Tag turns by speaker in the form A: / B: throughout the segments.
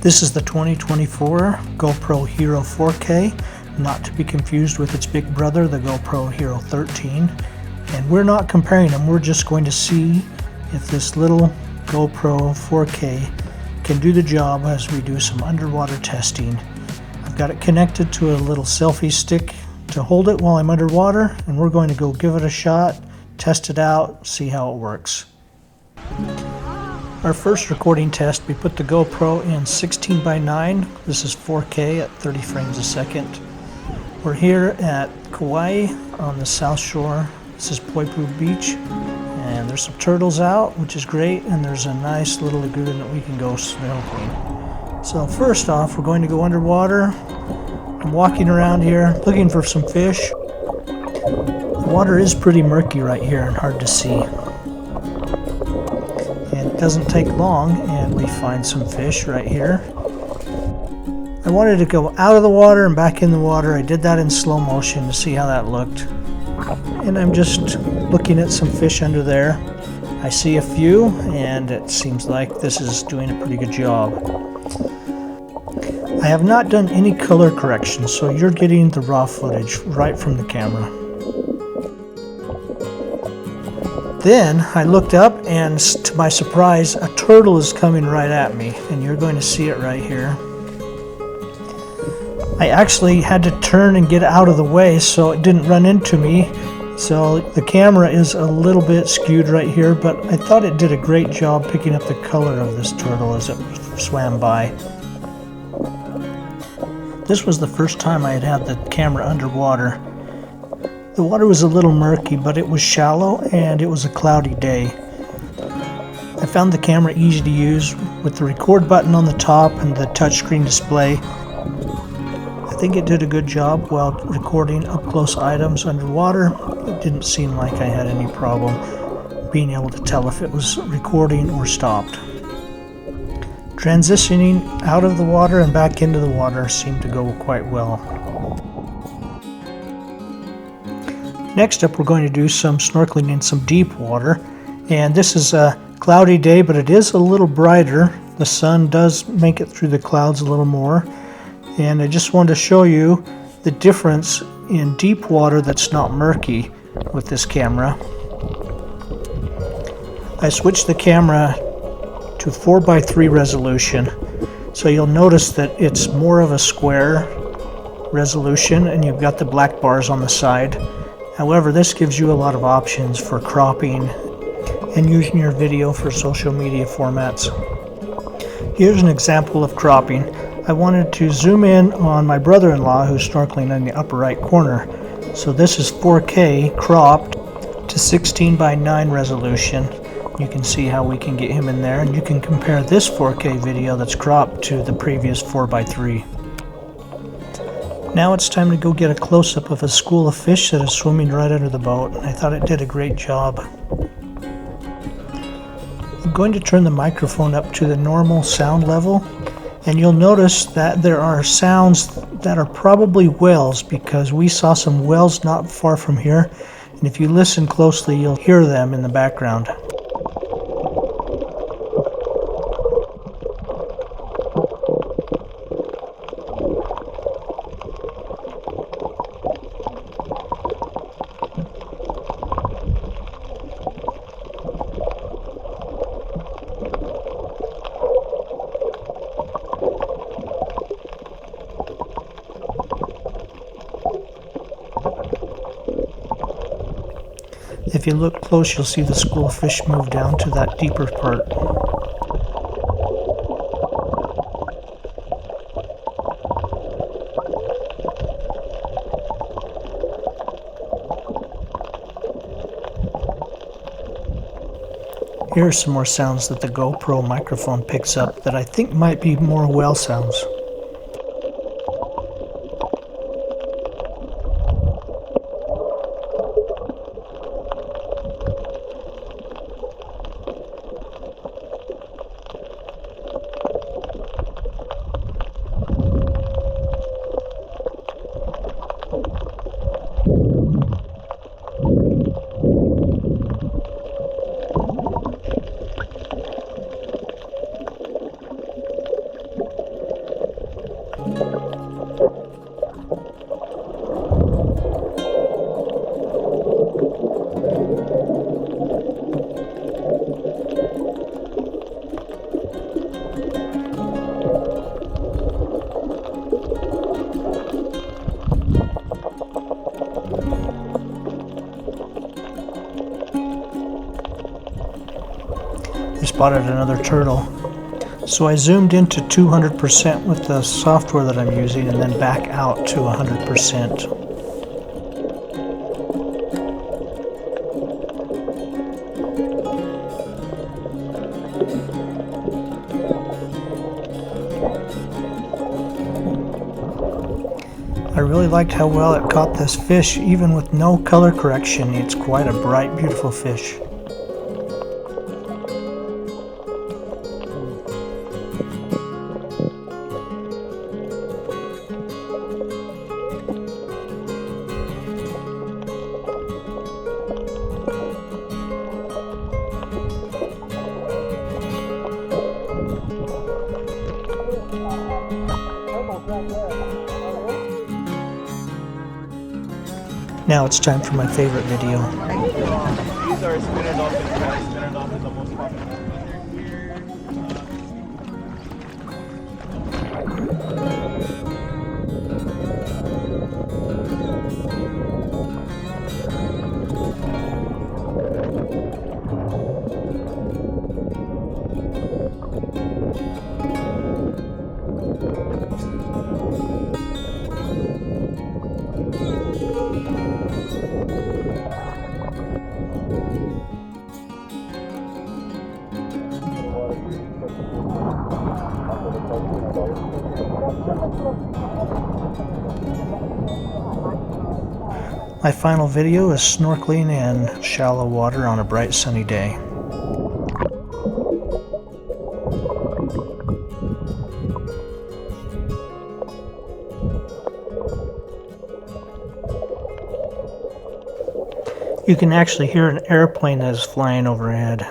A: This is the 2024 GoPro HERO 4K, not to be confused with its big brother, the GoPro HERO 13. And we're not comparing them, we're just going to see if this little GoPro 4K can do the job as we do some underwater testing. I've got it connected to a little selfie stick to hold it while I'm underwater, and we're going to go give it a shot, test it out, see how it works. Our first recording test, we put the GoPro in 16:9. This is 4K at 30 frames a second. We're here at Kauai on the south shore. This is Poipu Beach, and there's some turtles out, which is great, and there's a nice little lagoon that we can go snorkeling. So first off, we're going to go underwater. I'm walking around here looking for some fish. The water is pretty murky right here and hard to see. And it doesn't take long, and we find some fish right here. I wanted to go out of the water and back in the water. I did that in slow motion to see how that looked. And I'm just looking at some fish under there. I see a few, and it seems like this is doing a pretty good job. I have not done any color correction, so you're getting the raw footage right from the camera. Then I looked up, and to my surprise, a turtle is coming right at me, and you're going to see it right here. I actually had to turn and get out of the way so it didn't run into me. So the camera is a little bit skewed right here, but I thought it did a great job picking up the color of this turtle as it swam by. This was the first time I had had the camera underwater. The water was a little murky, but it was shallow and it was a cloudy day. I found the camera easy to use with the record button on the top and the touchscreen display. I think it did a good job while recording up-close items underwater. It didn't seem like I had any problem being able to tell if it was recording or stopped. Transitioning out of the water and back into the water seemed to go quite well. Next up, we're going to do some snorkeling in some deep water. And this is a cloudy day, but it is a little brighter. The sun does make it through the clouds a little more. And I just wanted to show you the difference in deep water that's not murky with this camera. I switched the camera to 4:3 resolution, so you'll notice that it's more of a square resolution and you've got the black bars on the side. However, this gives you a lot of options for cropping and using your video for social media formats. Here's an example of cropping. I wanted to zoom in on my brother-in-law who's snorkeling in the upper right corner. So this is 4K cropped to 16:9 resolution. You can see how we can get him in there, and you can compare this 4K video that's cropped to the previous 4:3. Now it's time to go get a close-up of a school of fish that is swimming right under the boat. I thought it did a great job. I'm going to turn the microphone up to the normal sound level, and you'll notice that there are sounds that are probably whales because we saw some whales not far from here, and if you listen closely you'll hear them in the background. If you look close, you'll see the school of fish move down to that deeper part. Here are some more sounds that the GoPro microphone picks up that I think might be more whale sounds. spotted another turtle. So I zoomed into 200% with the software that I'm using and then back out to 100%. I really liked how well it caught this fish, even with no color correction. It's quite a bright, beautiful fish. Now it's time for my favorite video.
B: These are spinner dolphins. Spinner dolphins are the most popular.
A: My final video is snorkeling in shallow water on a bright sunny day. You can actually hear an airplane that is flying overhead.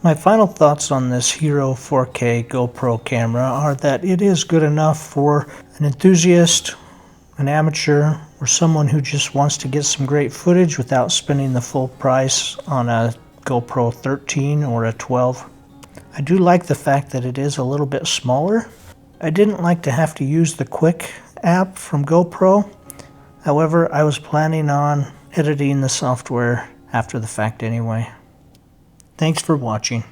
A: My final thoughts on this Hero 4K GoPro camera are that it is good enough for an enthusiast, an amateur, or someone who just wants to get some great footage without spending the full price on a GoPro 13 or a 12. I do like the fact that it is a little bit smaller. I didn't like to have to use the Quick app from GoPro. However, I was planning on editing the software after the fact anyway. Thanks for watching.